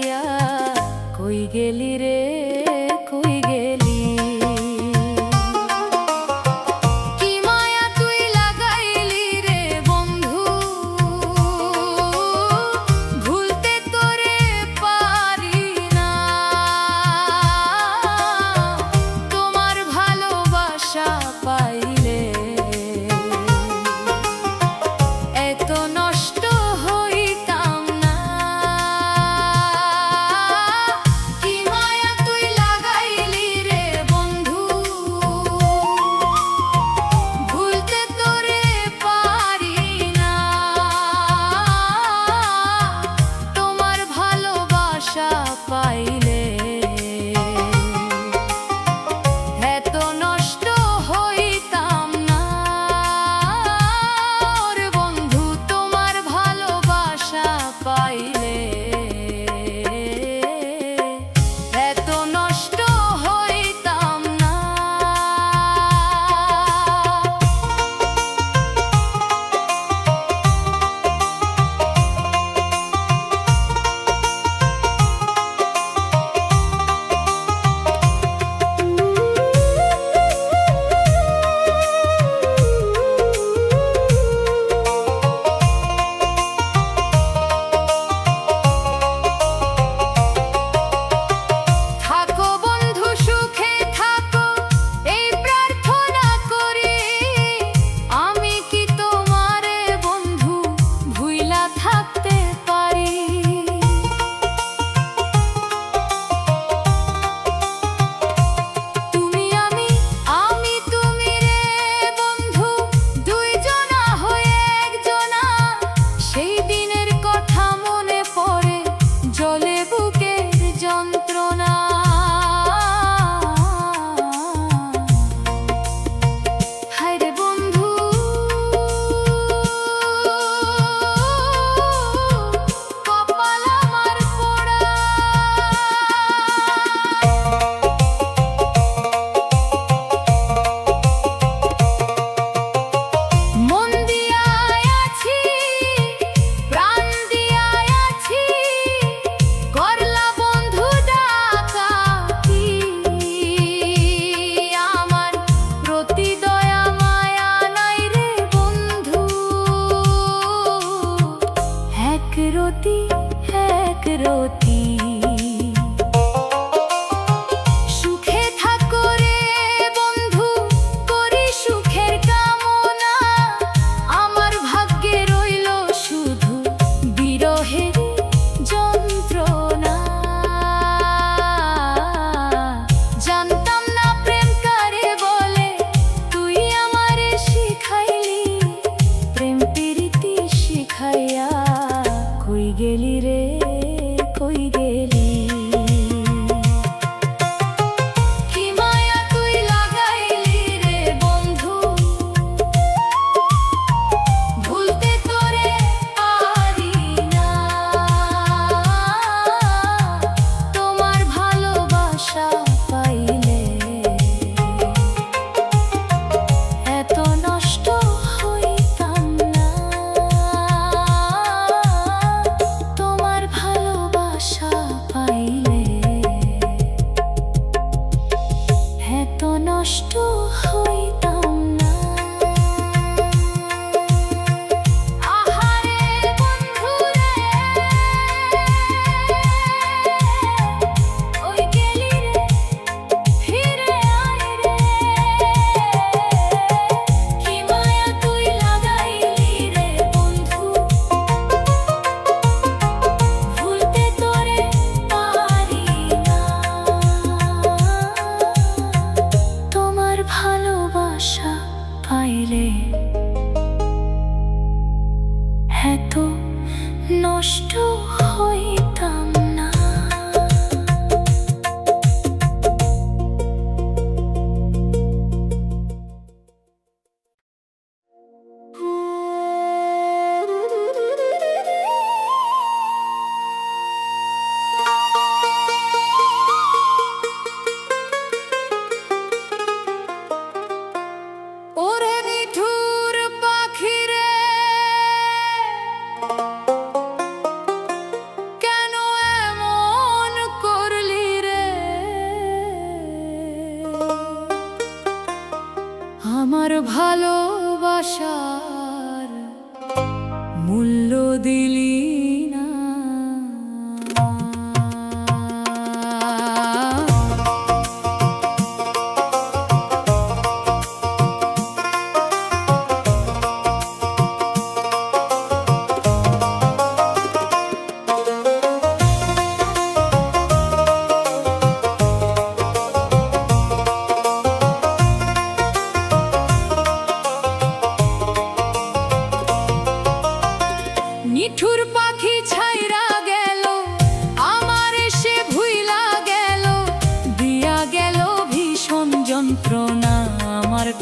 ছাড়িয়া কই গেলি রে, কই গেলি? কি মায়া তুই লাগাইলি রে বন্ধু, ভুলতে তোরে পারি না। তোমার ভালোবাসা পাইলে এত নষ্ট হইতাম না। কি মায়া তুই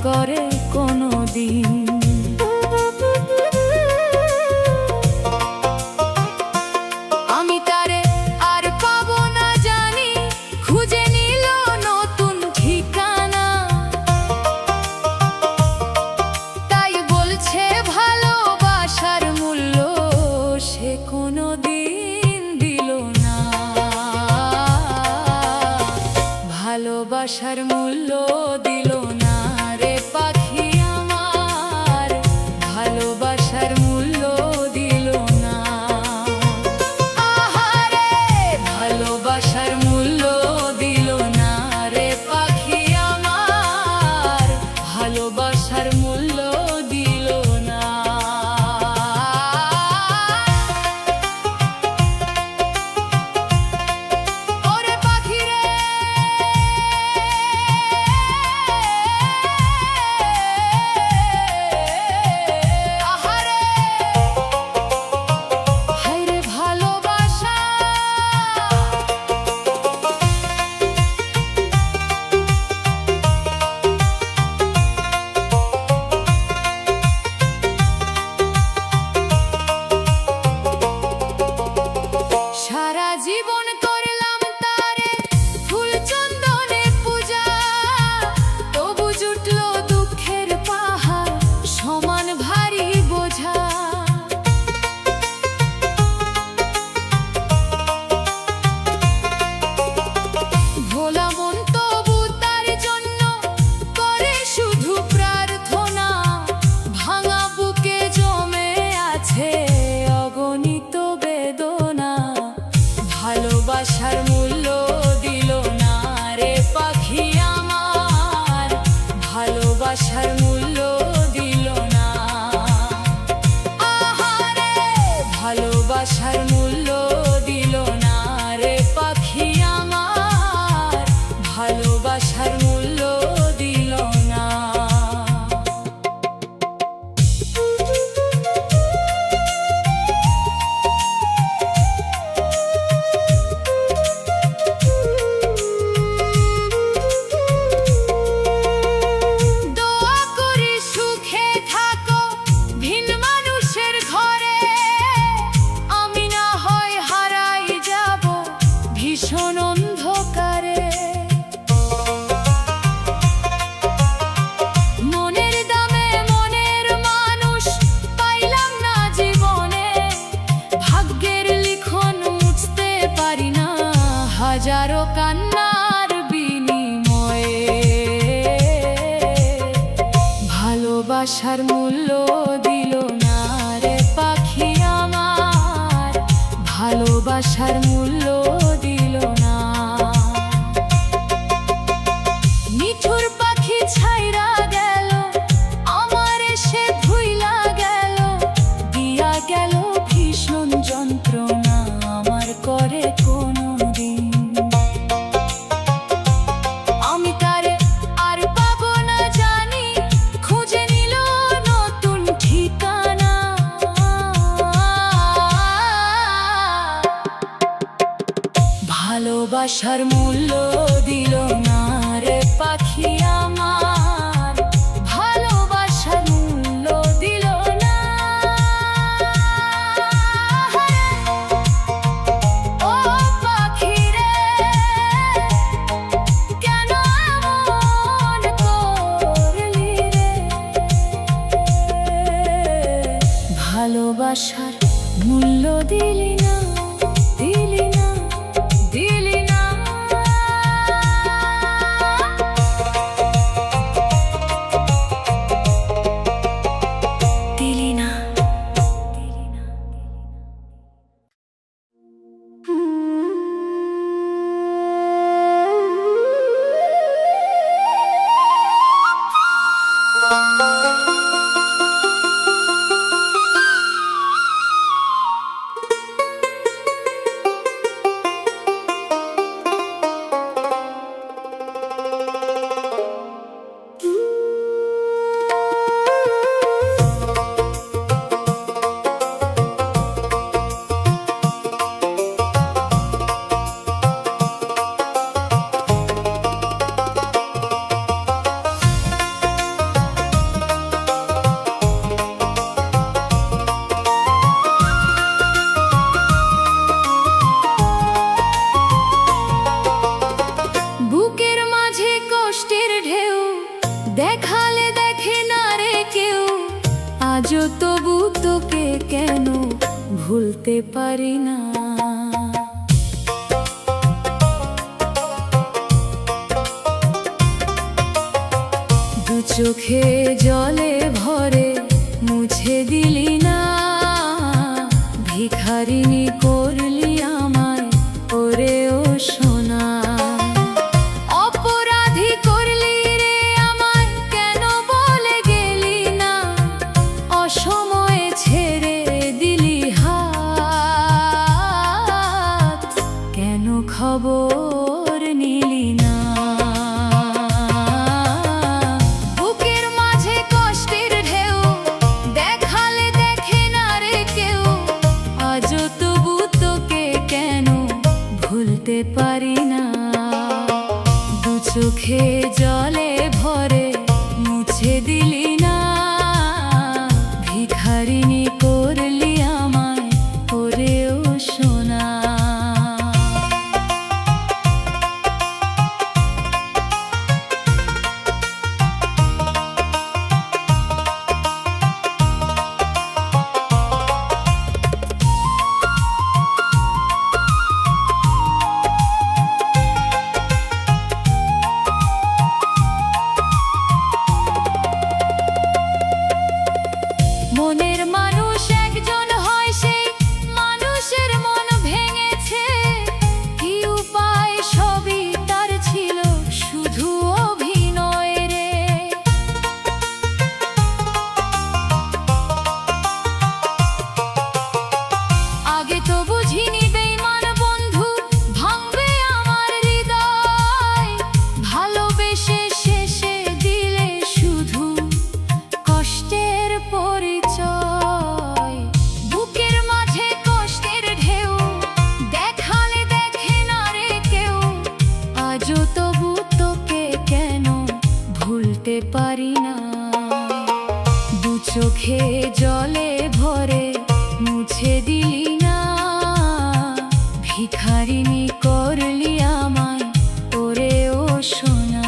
করে কোনো দিন। আমি তারে আর পাবো না জানি, খুঁজে নিল নতুন ঠিকানা। তাই বলছে ভালোবাসার মূল্য সে কোনো দিন দিল না। ভালোবাসার মূল্য দিল না রে পাখি আমার, ভালোবাসার মূল্য দিল না। আহারে ভালোবাসার মূল্য দিল না রে পাখি আমার, ভালোবাসার মূল্য দিল না। ওরে পাখি রে সারা জীবন করলাম তারে ফুল চন্দনে পূজা, তবু জুটলো দুঃখের পাহাড় সমান ভারী বোঝা। ভোলা মন তবু তার জন্য করে শুধু প্রার্থনা, ভাঙা বুকে জমে আছে অগণিত বেদনা। ভালোবাসার মূল্য দিল না রে পাখি আমার, ভালোবাসার মূল্য দিল না। আহারে ভালোবাসার মূল্য দিল না রে পাখি আমার, ভালোবাসার মূল্য দিল না। ভীষণ অন্ধকারে মনের দামে মনের মানুষ পাইলাম না জীবনে। ভাগ্যের লিখন মুছতে পারি না হাজারো কান্নার বিনিময়ে। ভালোবাসার মূল্য দিল না রে পাখি আমার, ভালোবাসার মূল্য দিল না। নিঠুর পাখি ছাইরা গেল আমার, সে ভুইলা গেল, দিয়া গেল ভীষণ যন্ত্রণা আমার করে কোনো দিন। আমি তারে আর পাবো না জানি, খুঁজে নিল নতুন ঠিকানা। ভালোবাসার মূল্য দিল না রে পাখি আমার, ভালোবাসার মূল্য দিল না। ও পাখি রে কেন এমন করলি রে, ভালোবাসার মূল্য দিলি না, দিলি না, দিলি না। ভুলতে পারি না। দু চোখে জলে ভরে মুছে দিলি না, ভিখারিনী করলি আমায় ওরে ও সোনা। অপরাধী করলি রে আমায়, কেন বলে গেলি না, অসময়ে ছেড়ে দিলি হাত, কেন খবর নিলি না। বুকের মাঝে কষ্টের ঢেউ দেখালে দেখে না রে কেউ, আজও তবু তোকে কেন ভুলতে পারি না। দু চোখে জলে ভরে মুছে দিলি না, ভিখারিনী করলি আমায় ওরে ও সোনা। মনের মানুষ একজন হয়, সেই মানুষের মন ভেঙেছে, কি উপায়, সবই তার ছিল শুধু অভিনয় রে। আগে তো বুঝিনি বেঈমান বন্ধু ভাঙবে আমার হৃদয়, ভালোবেসে শেষে দিলে শুধু কষ্টের পরিচয়। বুকের মাঝে কষ্টের ঢেউ দেখালে দেখে না রে কেউ, আজও তবু তোকে কেন ভুলতে পারি না। দু চোখে জলে ভরে মুছে দিলি না, ভিখারিনী করলি আমায় ওরে ও সোনা।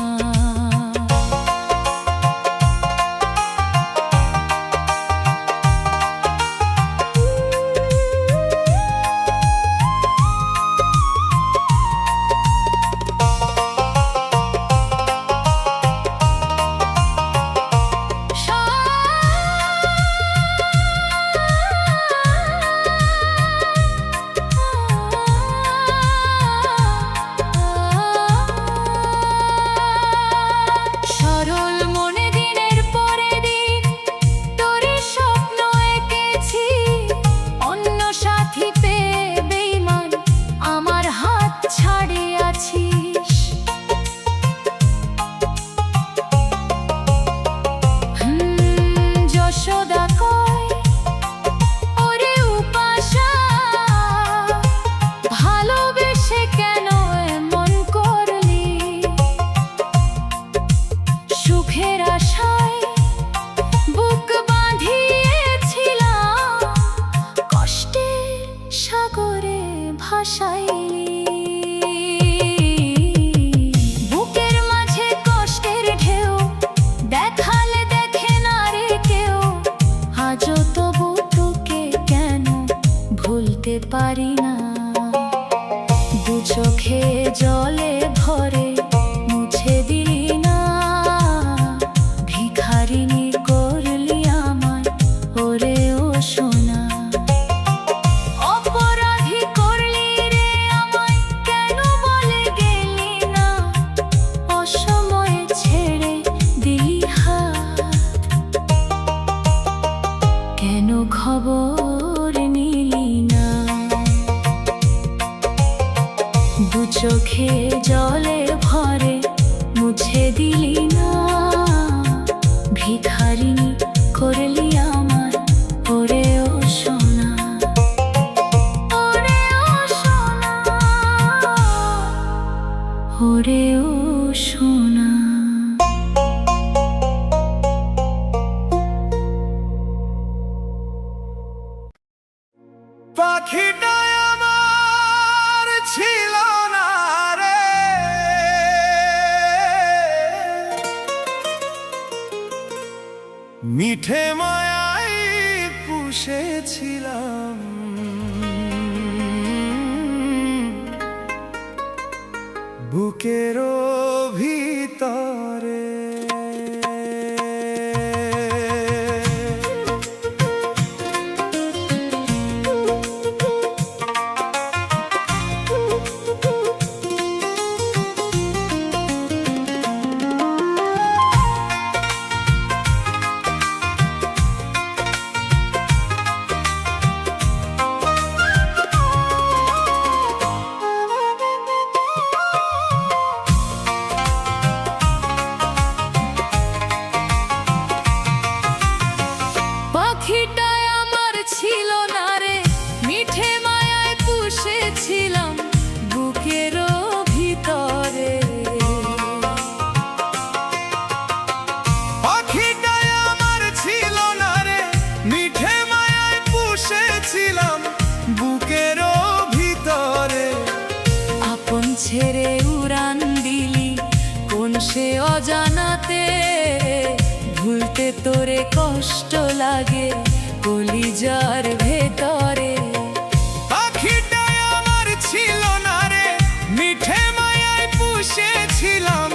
সরল মনে দিনের পরে দিন তোরে স্বপ্ন এঁকেছি, অন্য সাথী পেয়ে বেঈমান আমার হাত ছাড়িয়াছিস। যশোদা কয় ওরে উপাসা, ভালোবেসে কেন এমন করলি, সুখের আশায় বুক বাঁধিয়েছিলাম, কষ্টের সাগরে ভাসাইলি। বুকের মাঝে কষ্টের ঢেউ দেখালে দেখে না রে কেউ, আজও তবু তোকে কেন ভুলতে পারি না। দু চোখে জলে ভরে মুছে দিলি না, ভিখারিনী করলি আমায় ওরে ও সোনা। অপরাধী করলি রে আমায়, কেন বলে গেলি না, অসময়ে ছেড়ে দিলি হাত, কেন খবর নিলি না। দু চোখে জলে ভরে মুছে দিলি না, ভিখারিনী করলি আমায় ওরে ও সোনা। ওরে ও সোনা, ওরে ও সোনা। পাখিটা আমার ছিল না রে, মিঠে মায়ায় পুষেছিলাম। বুকেরও ভিতরে। পাখিটাই আমার ছিল না রে, মিঠে মায়ায় পুষেছিলাম বুকেরও ভিতরে। পাখিটাই আমার ছিল না রে, মিঠে মায়ায় পুষেছিলাম বুকেরও ভিতরে। আপন ছেড়ে উড়ান দিলি কোন সে অজানাতে, ভুলতে তোরে কষ্ট লাগে কলিজার ভেতরে। পাখিটাই আমার ছিল না রে, মিঠে মায়ায় পুষেছিলাম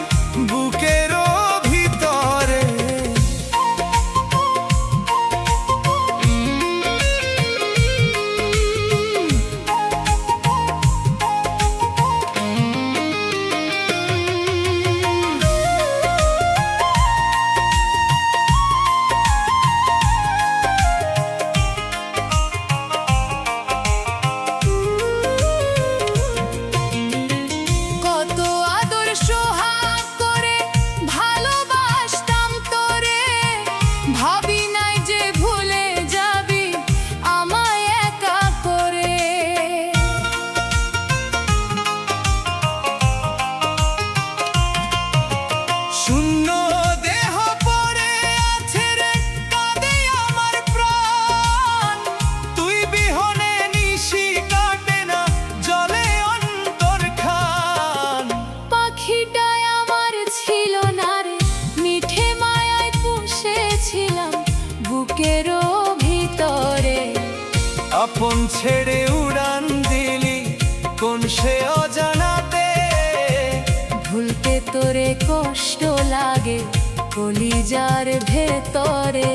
বুকেরও ভিতরে। কত আদর সোহাগ করে ভালোবাসতাম তোরে, ভাবি নাই যে ভুলে যাবি আমায় একা করে। শূন্য দেহ পড়ে আছে রে, কাঁদে আমার প্রাণ। তুই বিহনে নিশি কাটে না, জলে অন্তর খান। পাখিটাই আমার ছিল না রে, মিঠে মায়ায় পুষেছিলাম বুকেরও ভিতরে। আপন ছেড়ে উড়ান দিলি কোন সে অজানাতে, ভুলতে তোরে কষ্ট লাগে কলিজার ভেতরে।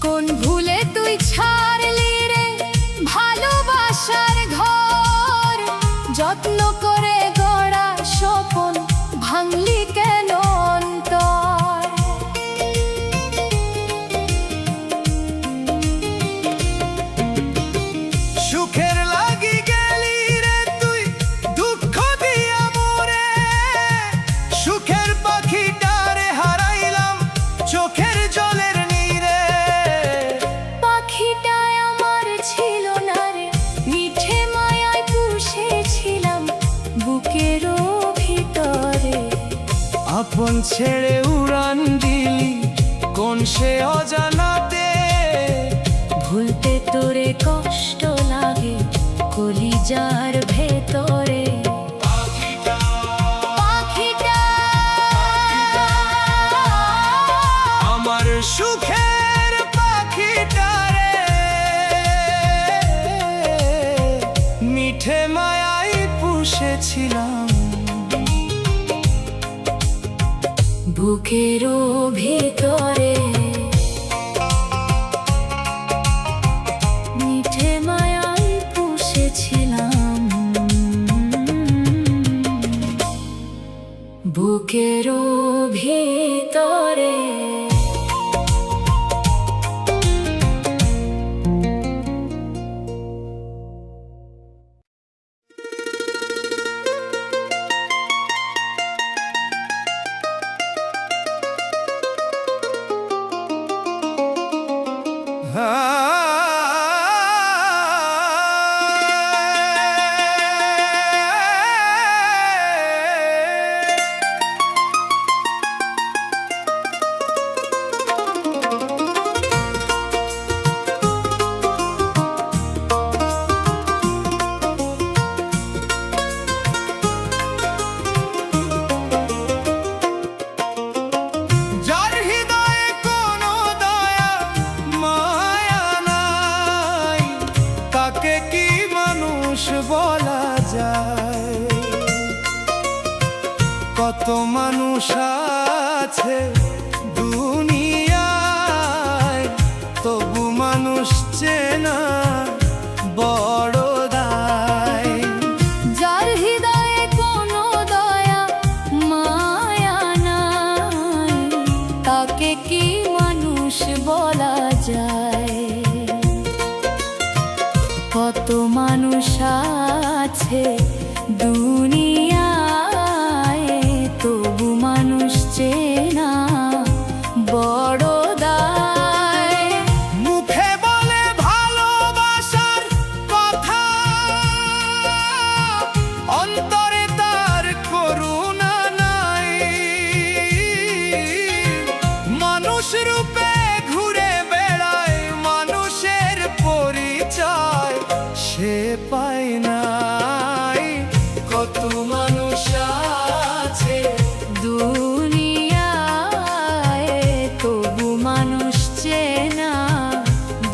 কোন ভুলে তুই ছাড়লি রে ভালোবাসার ঘর, যত্ন করে গড়া স্বপন ভাঙলি কেন অন্তর। সুখের লাগি গেলি রে তুই দুঃখ দিয়া মোরে। সুখের পাখিটারে হারাইলাম চোখের জলের নীরে। পাখিটাই আমার ছিল না রে, মিঠে মায়ায় পুষেছিলাম বুকেরও ভিতরে। আপন ছেড়ে উড়ান দিলি কোন সে অজানাতে, ভুলতে তোরে কষ্ট লাগে কলিজার ভেতরে। পাখিটা আমার সুখের পাখিটারে, মিঠে মায়াই পুষেছিলাম বুকেরও ভিতরে। মিঠে মায়ায় পুষেছিলাম বুকেরও ভিতরে। কি মানুষ বলা যায়? কত মানুষ আছে দুনিয়ায়, তবু মানুষ চেনা বড় দায়। যার হৃদয়ে কোনো দয়া মায়া নাই, তাকে কি মানুষ বলা যায়? কত মানুষ আছে দুনিয়ায়, তবু মানুষ চেনা বড় দায়। মুখে বলে ভালোবাসার কথা, অন্তরে তার করুণা নাই। মানুষ রূপে ঘুরে বেড়ায়, মানুষের পরিচয় সে পায় নাই। কত মানুষ আছে দুনিয়ায়, তবু মানুষ চেনা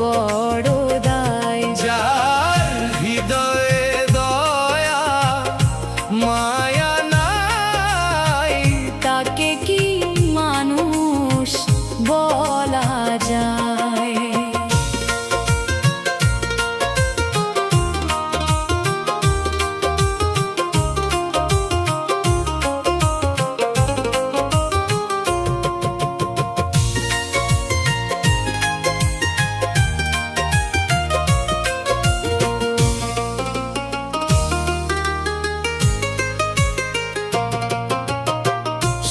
বড় দায়। যার হৃদয়ে দয়া মায়া নাই, তাকে কি মানুষ বলা যায়?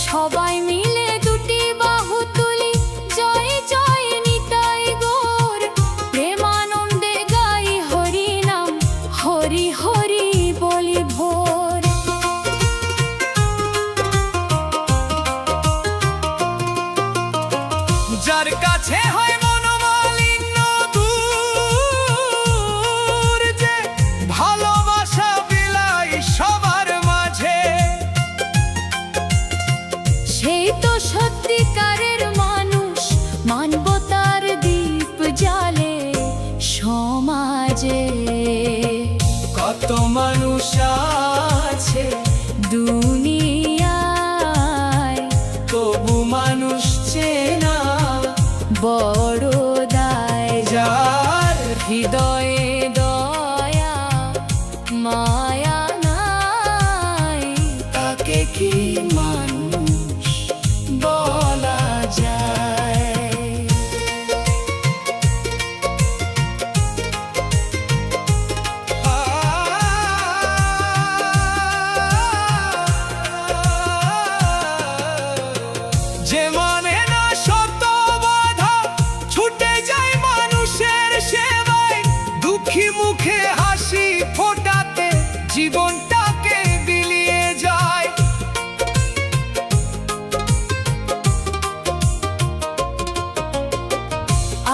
সবাই মিলে দুটি বাহু তুলি, জয় জয় নিতাই গৌর। প্রেমানন্দে গাই হরি নাম, হরি হরি বলি ভোর। যার কাছে হয় মনোমালিন্য দূর, যে ভালোবাসা বিলাই সবার মাঝে, সেই তো সত্যিকারের মানুষ, মানবতার দীপ জ্বালে সমাজে। কত মানুষ আছে দুনিয়ায়, তবু মানুষ চেনা বড় দায়। যার হৃদয়ে দয়া মায়া নাই, তাকে কি মানুষ বলা যায়? যে মানে না শত বাধা, ছুটে যায় মানুষের সেবায়, দুঃখী মুখে হাসি ফোটাতে জীবনটাকে বিলিয়ে যায়।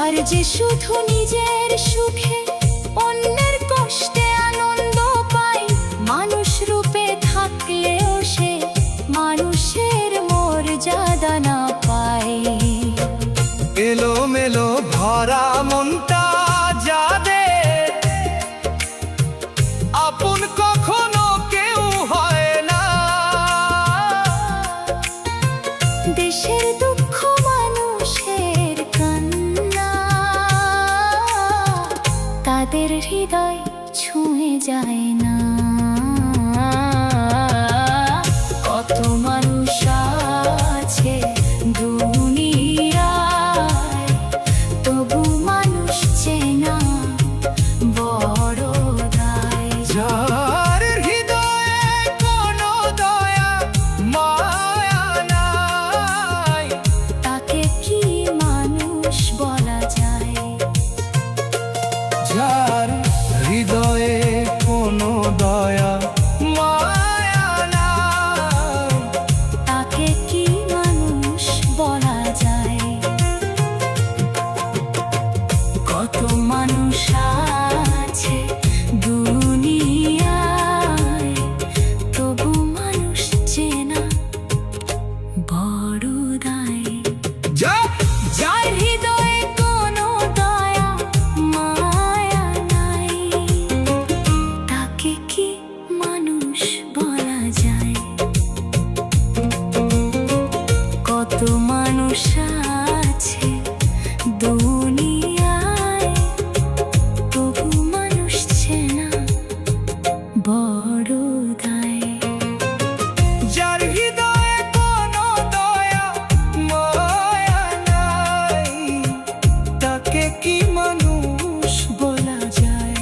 আর যে শুধু নিজের সুখে অন্যের কষ্টে আনন্দ পায়, মানুষ রূপে থাকলেও সে মানুষের মর্যাদা না পায়। এলোমেলো ভরা মনটা যাদের, আপন কখনো কেউ হয় না। দেশের দুঃখ মানুষের কান্না, তাদের হৃদয় ছুঁয়ে যায় না। কত মানুষ আছে দুনিয়ায়, তবু মানুষ চেনা বড় দায়। যার হৃদয়ে কোনো দয়া মায়া নাই, তাকে কি মানুষ বলা যায়? যার হৃদয়ে কোনো দয়া বড় দায়। যার হৃদয়ে কোনো দয়া মায়া নাই, তাকে কি মানুষ বলা যায়?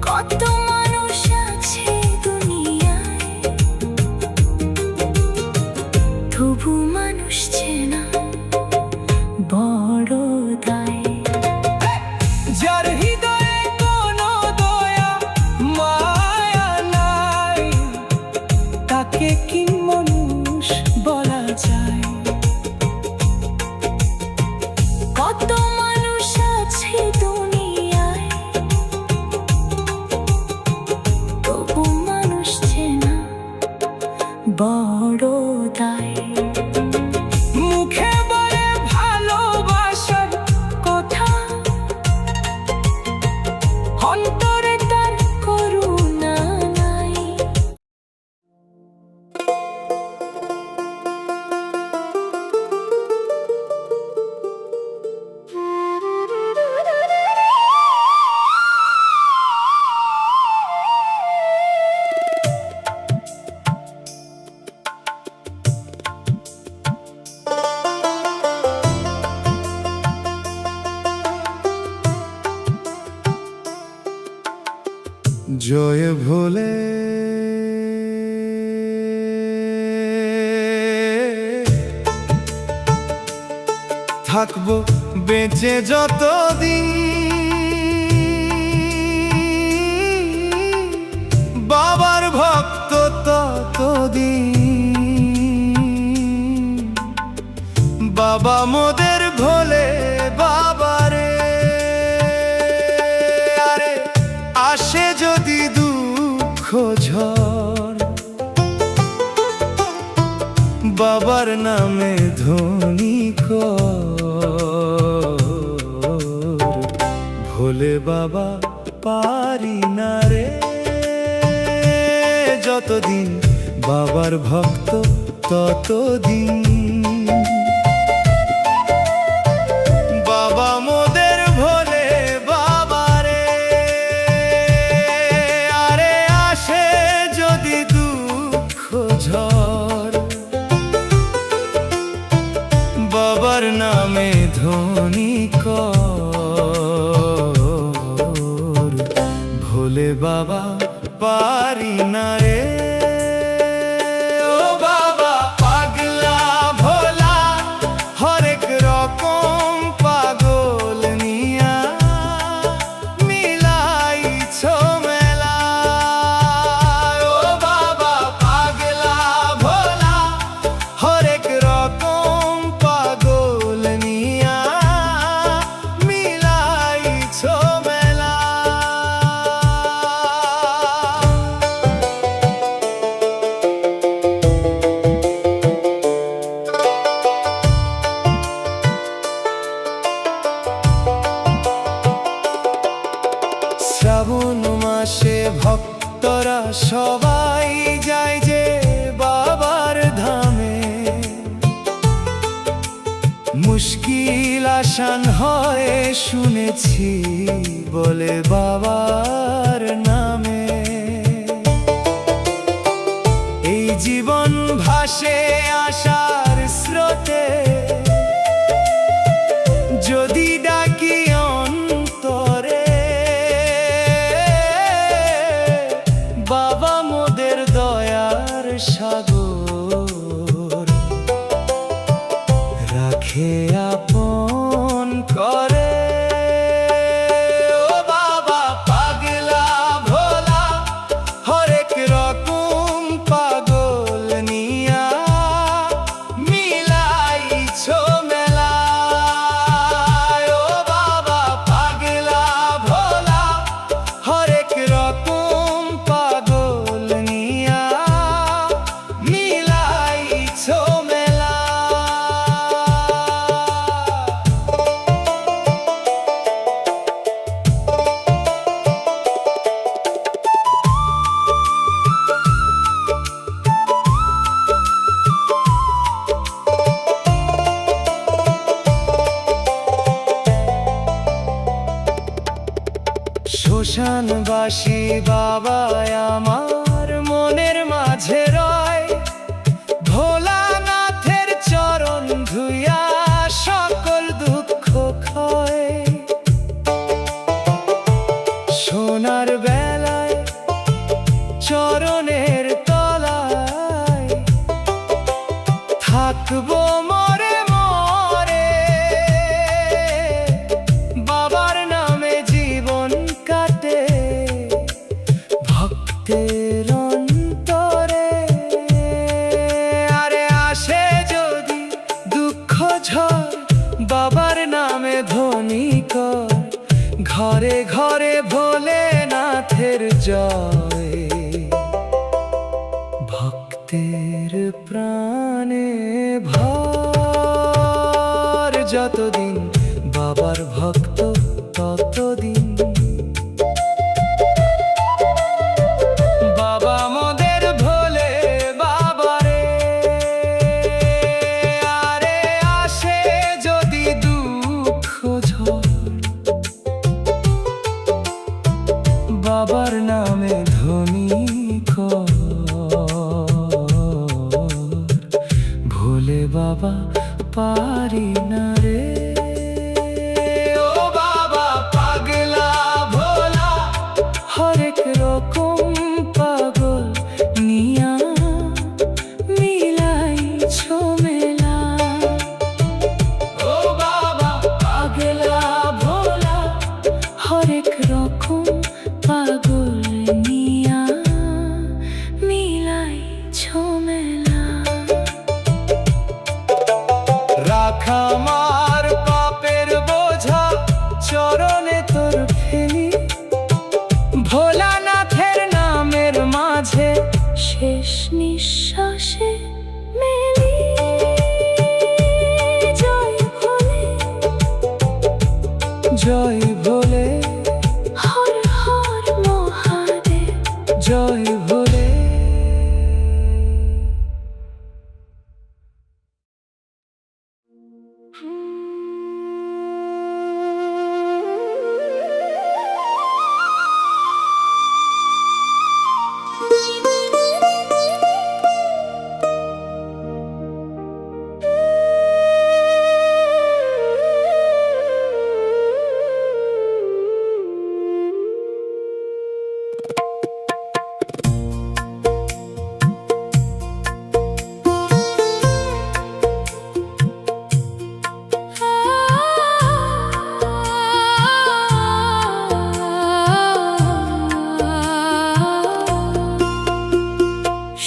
কত মানুষ আছে দুনিয়ায়, তবু মানুষ চেনা বড় দায়। যার হৃদয়ে কোনো দয়া মায়া নাই, তাকে কি মানুষ বলা যায়? কত মানুষ আছে দুনিয়ায়, তবু মানুষ চেনা বড় দায়। মুখে বলে ভালোবাসার কথা, অন্তরে তার করুণা নাই। জয় ভোলে থাকবো বেঁচে যতদিন, বাবার ভক্ত ততদিন। বাবা মোদের ভোলে বাবারে, আরে আসে যদি দুঃখ ঝড়, বাবার নামে ধ্বনি কর। ভোলে বাবা পারি না রে, যতদিন বাবার ভক্ত ততদিন। বাবা মোদের ভোলে বাবারে, আরে আসে যদি দুঃখ ঝড়, বাবার নামে ধ্বনি কর। ভোলে বাবা পারি না রে, ও বাবা পাগলা ভোলা হরেক রকম পাগল নিয়া মিলাইছ মেলা। ও বাবা পাগলা ভোলা হরেক রকম পাগল নিয়া মিলাইছ মেলা। শ্রাবণ মাসে ভক্তরা সবাই যায় যে বাবার ধামে, মুশকিল আসান হয় শুনেছি বলে বাবার নামে। এই জীবন ভাসে আশার স্রোতে, যদি ডাকি অন্তরে, বাবা মোদের দয়ার সাগর রাখে আপন করে। ও বাবা পাগলা শ্মশানবাসী বাবা আমার মনের মাঝে রয়, ভোলানাথের চরণ ধুইয়া সকল দুঃখ ক্ষয়। সোনার বেলায় চরণের তলায় থাকবো মরে মরে, বাবার নামে জীবন কাটে ভক্তের অন্তরে। আরে আসে যদি দুঃখ ঝড়, বাবার নামে ধ্বনি কর, ঘরে ঘরে ভোলেনাথের জয়। ভক্তের প্রাণে ভর, যতদিন বাবার ভক্ত ততদিন। বাবা মোদের ভোলে বাবারে, আরে আসে যদি দুঃখ ঝড়, বাবার নামে ধ্বনি কর, ভোলে বাবা পারি না রে। ও বাবা পাগলা ভোলা, হরেক রকম পাগল নিয়া মিলাইছো মেলা। ও বাবা পাগলা ভোলা, হরেক রকম পাগল নিয়া মিলাইছো মেলা। রাখ আমার পাপের বোঝা চরণে তোর ফেলি, ভোলানাথের নামের মাঝে শেষ নিঃশ্বাসে মেলি। জয় ভোলে, জয় ভোলে, হর হর মহাদেব। জয় ভোলে।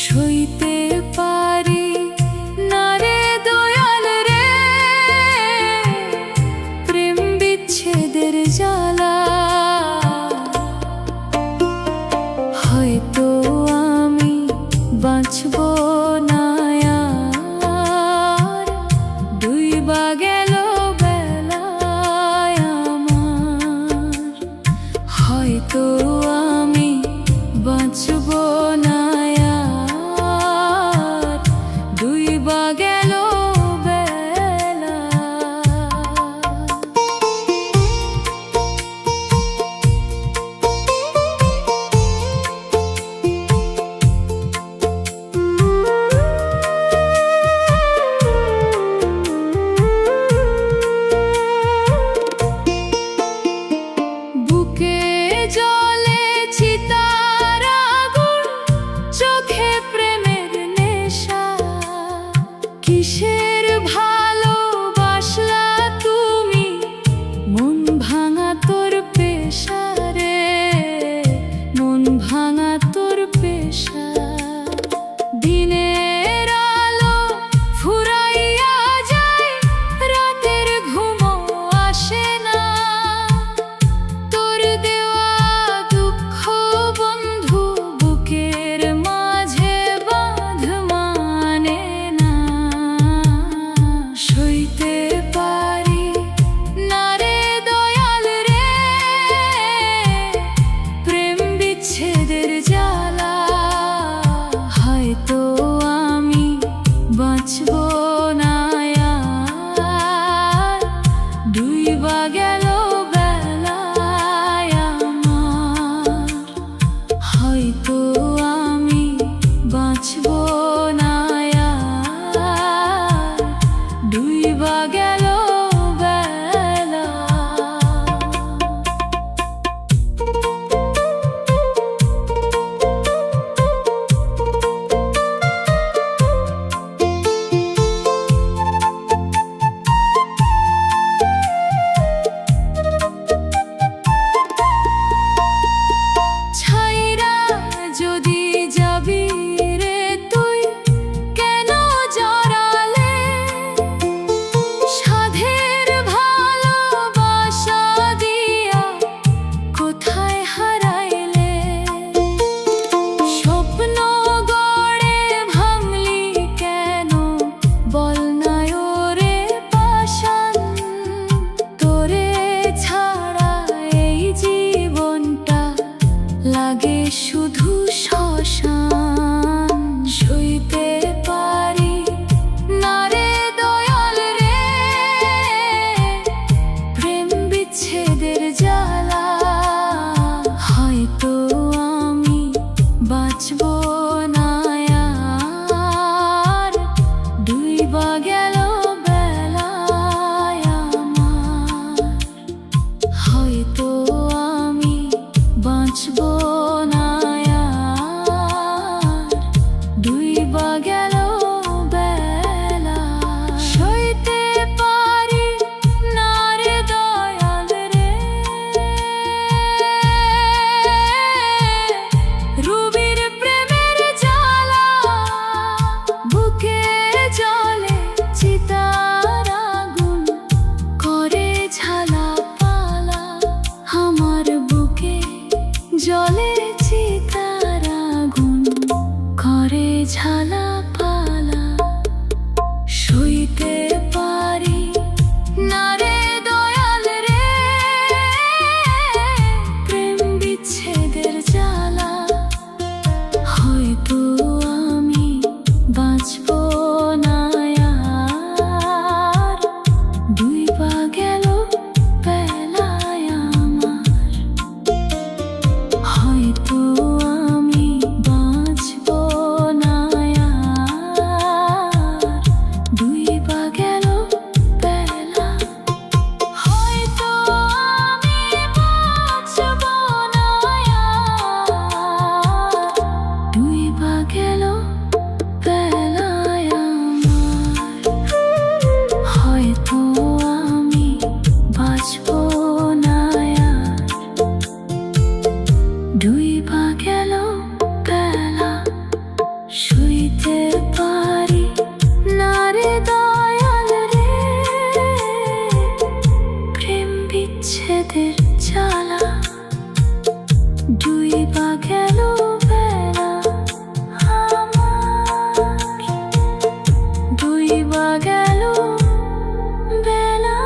সইতে পারি না রে দয়াল রে, প্রেম বিচ্ছেদের জ্বালা। হয়তো আমি বাঁচব না আর, ডুইবা গেল বেলায় আমার। হয়তো আমি বাঁচব না আর, ডুইবা গেল বেলা। বুকে জ্বলে চিতার আগুন, চোখে প্রেমের নেশা। কিসের ভালোবাসলা তুমি, মন ভাঙা তোর পেশা রে, মন ভাঙা তোর পেশা। দিনের আলো ফুরাইয়া যায়, রাতের ঘুমও আসে না। তোর দেওয়া হয়তো আমি বাঁচব না আর, ডুইবা গেল বেলায় আমার। হয়তো আমি বাঁচব না আর, ডুইবা গেল বেলা। সইতে পারি না রে দয়াল রে, রুবির প্রেমের জ্বালা। বুকে জ্বলে চিতার আগুন, করে ঝালা পালা। আমার বুকে জ্বলে চিতার আগুন, করে ঝালা পালা। সইতে পারি না রে দয়াল রে, প্রেম বিচ্ছেদের জ্বালা। হয়তো আমি বাঁচব না আর, ডুইবা গেল বেলায় আমার। হয়তো আমি বাঁচব না আর, ডুইবা গেল বেলা। হয়তো আমি বাঁচব না আর, ডুইবা গেল বেলায় আমার। হয়তো আমি বাঁচব না আর, ডুইবা গেল বেলা। শুইতে পারি না রে দয়াল রে, প্রেম বিচ্ছেদের জ্বালা। ডুইবা গেল বেলা আমার, ডুইবা গেল বেলা।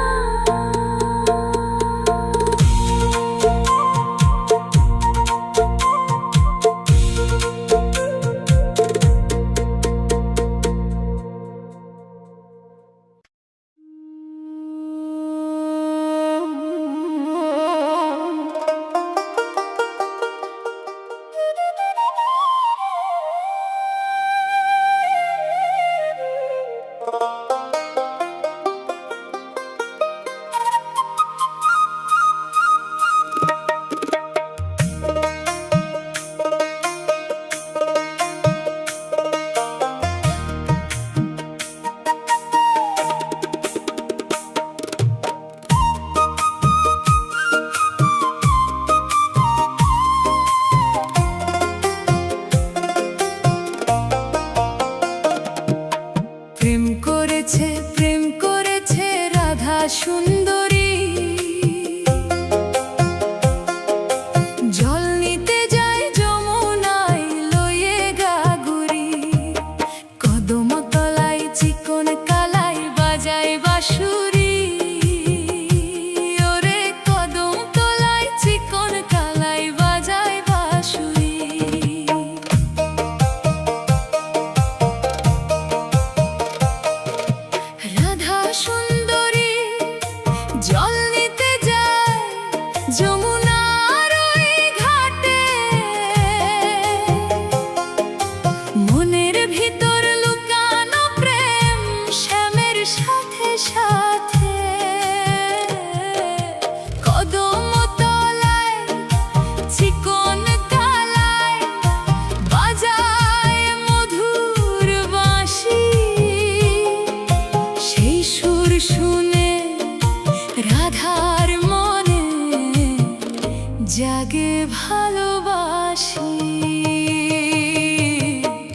প্রেম করেছে রাধা সুন্দরী, জল নিতে যায় যমুনায় লয়ে গাগুরি। কদম তলায় চিকন কালাই বাজায় বাঁশুরি, ওরে কদম তলায় চিকন কালাই বাজায় বাঁশুরি। রাধা সুন্দরী জল নিতে যায় যমুনার ওই ঘাটে, মনের ভিতর লুকানো প্রেম শ্যামের সাথে সাথে। কদম তলায় চিকন কালাই বাজায় মধুর বাঁশি, সেই সুর শুনে রাধার মনে জাগে ভালোবাসি।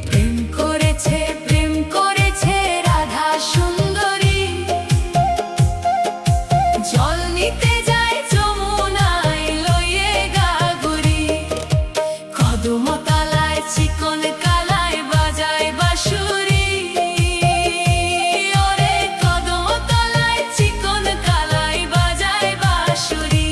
প্রেম করেছে রাধা সুন্দরী, জল নিতে যায় যমুনায় লয়ে গাগুরি। কদম তলায় চিকন কালাই বাজায় বাঁশুরি, ওরে কদম তলায় চিকন কালাই বাজায় বাঁশুরি।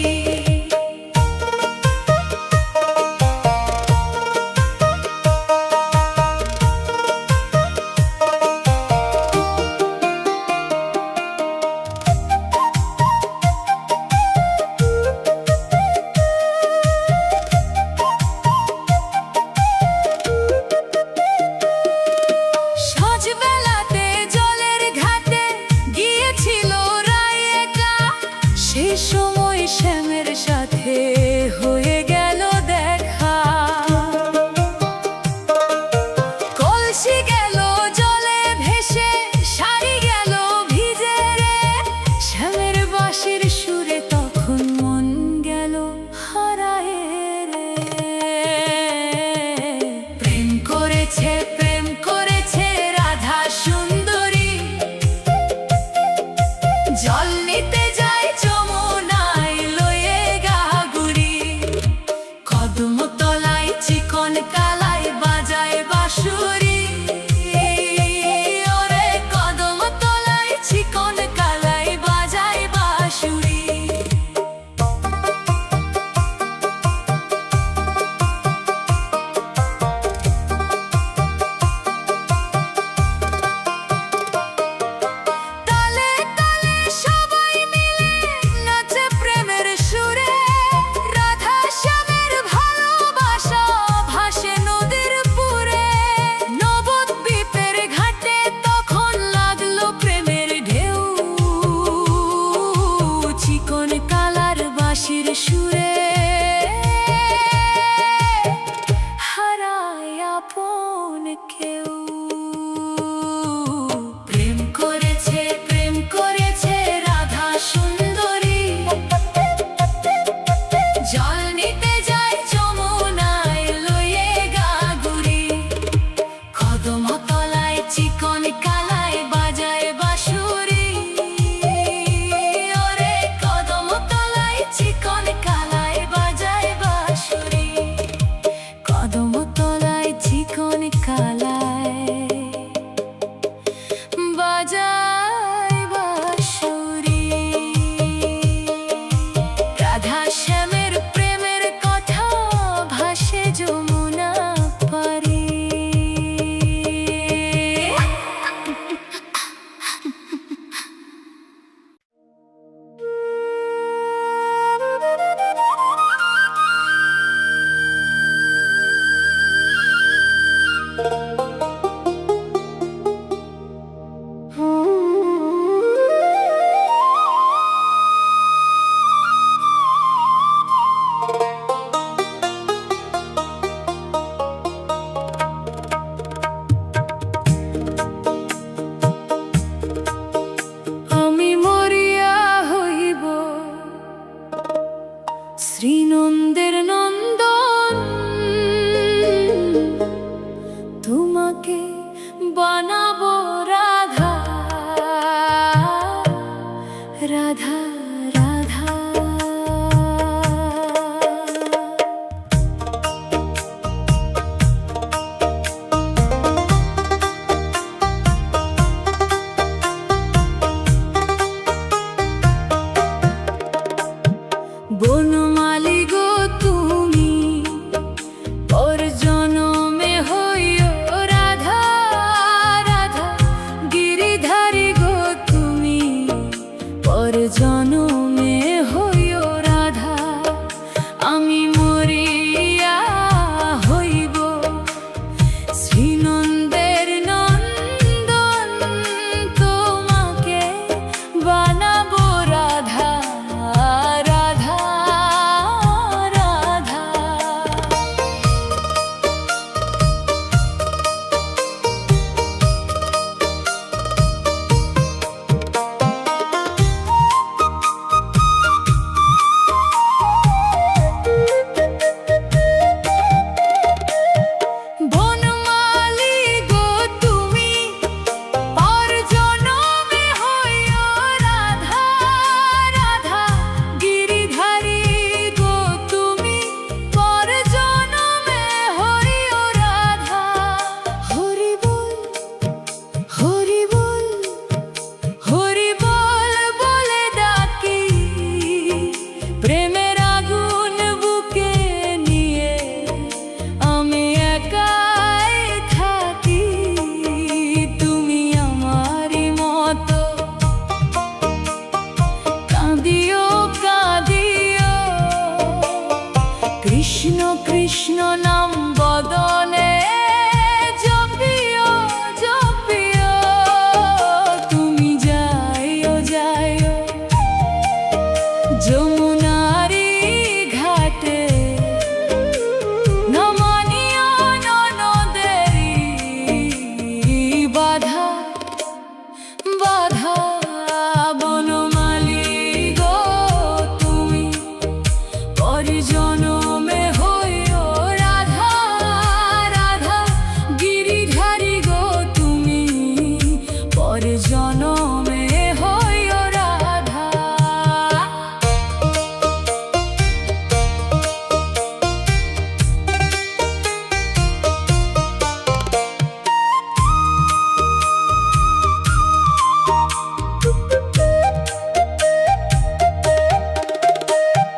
কৃষ্ণ কৃষ্ণ নাম বদনে জপিও জপিও, তুমি যাইও যাইও যমুনারি ঘাটে, নমানিও ননদেরি বাধা বাধা। বনমালী গো তুমি পরজনমে হইও রাধা রাধা, গিরিধারী গো তুমি পরজনমে হইও রাধা।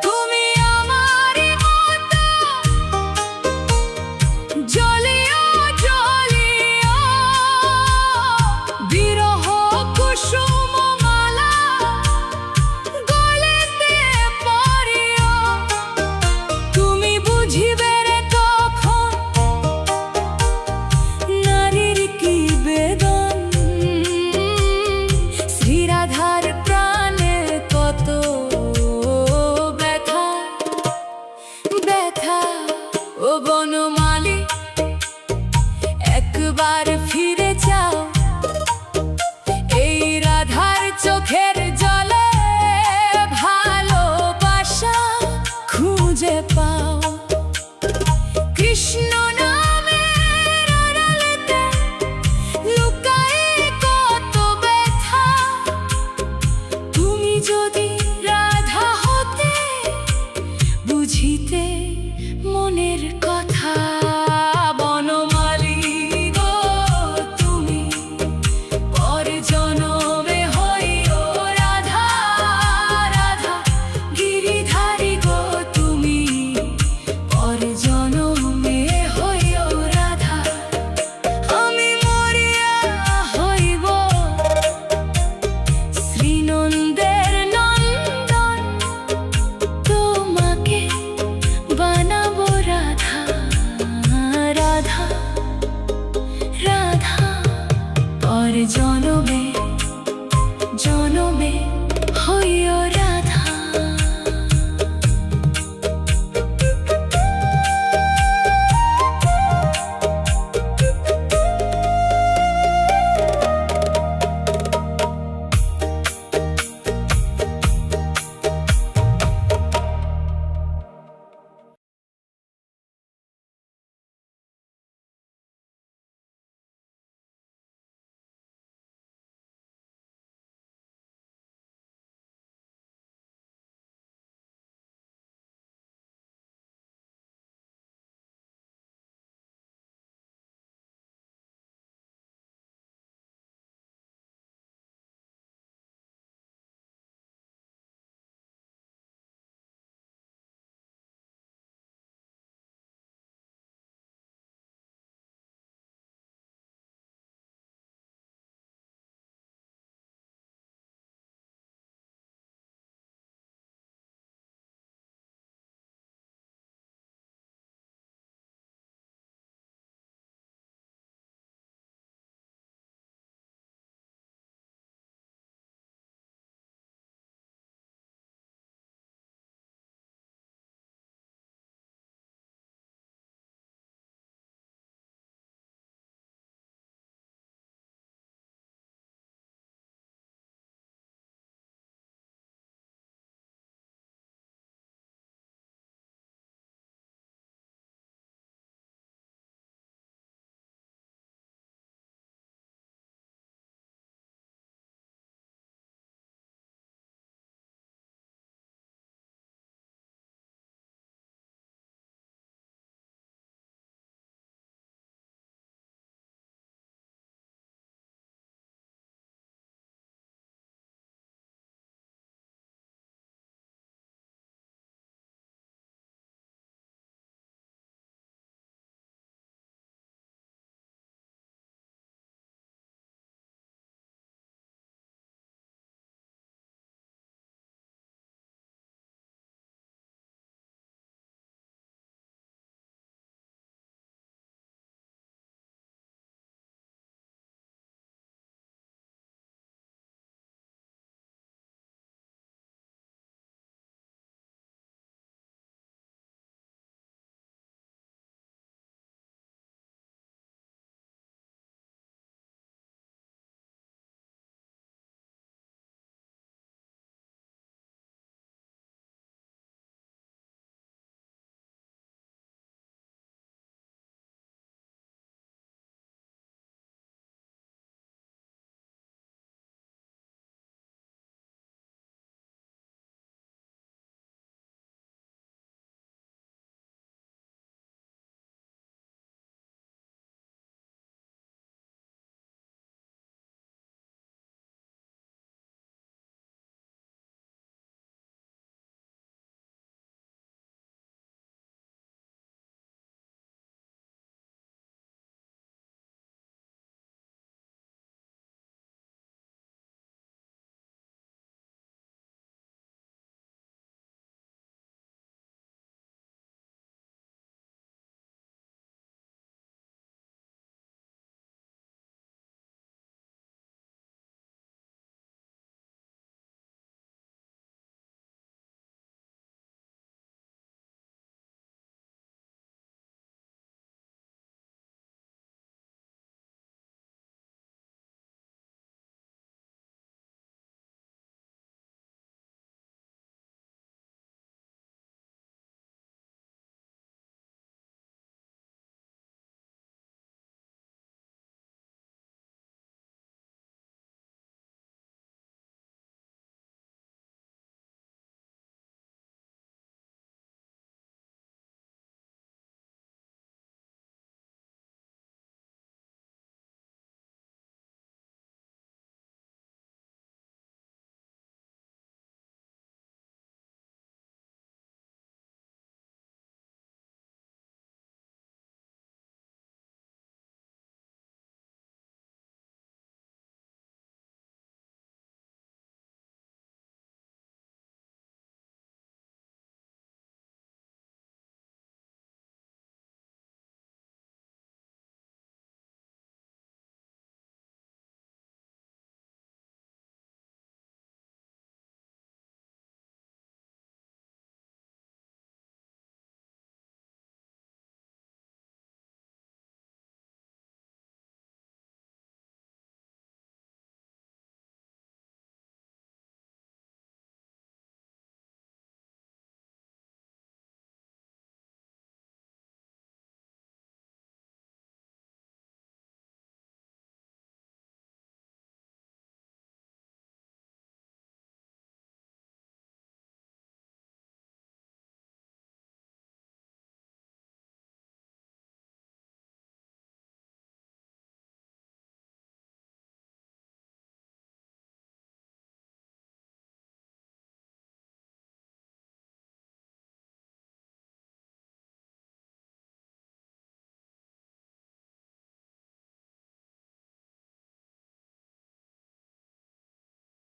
তুমি আমারি মতো জ্বলিও জ্বলিও, বিরহ কুসুম মালা গলেতে পরিও। তুমি বুঝিবে রে তখন নারীর কি বেদন, শ্রীরাধার প্রাণে কত ব্যথা ব্যথা। ও বনমালী একবার ফিরে যাও, এই রাধার চোখের জলে ভালোবাসা খুঁজে পাও। কৃষ্ণ নামের আড়ালেতে লুকায়ে কত ব্যথা, তুমি যদি রাধা হতে বুঝিতে মনের কথা।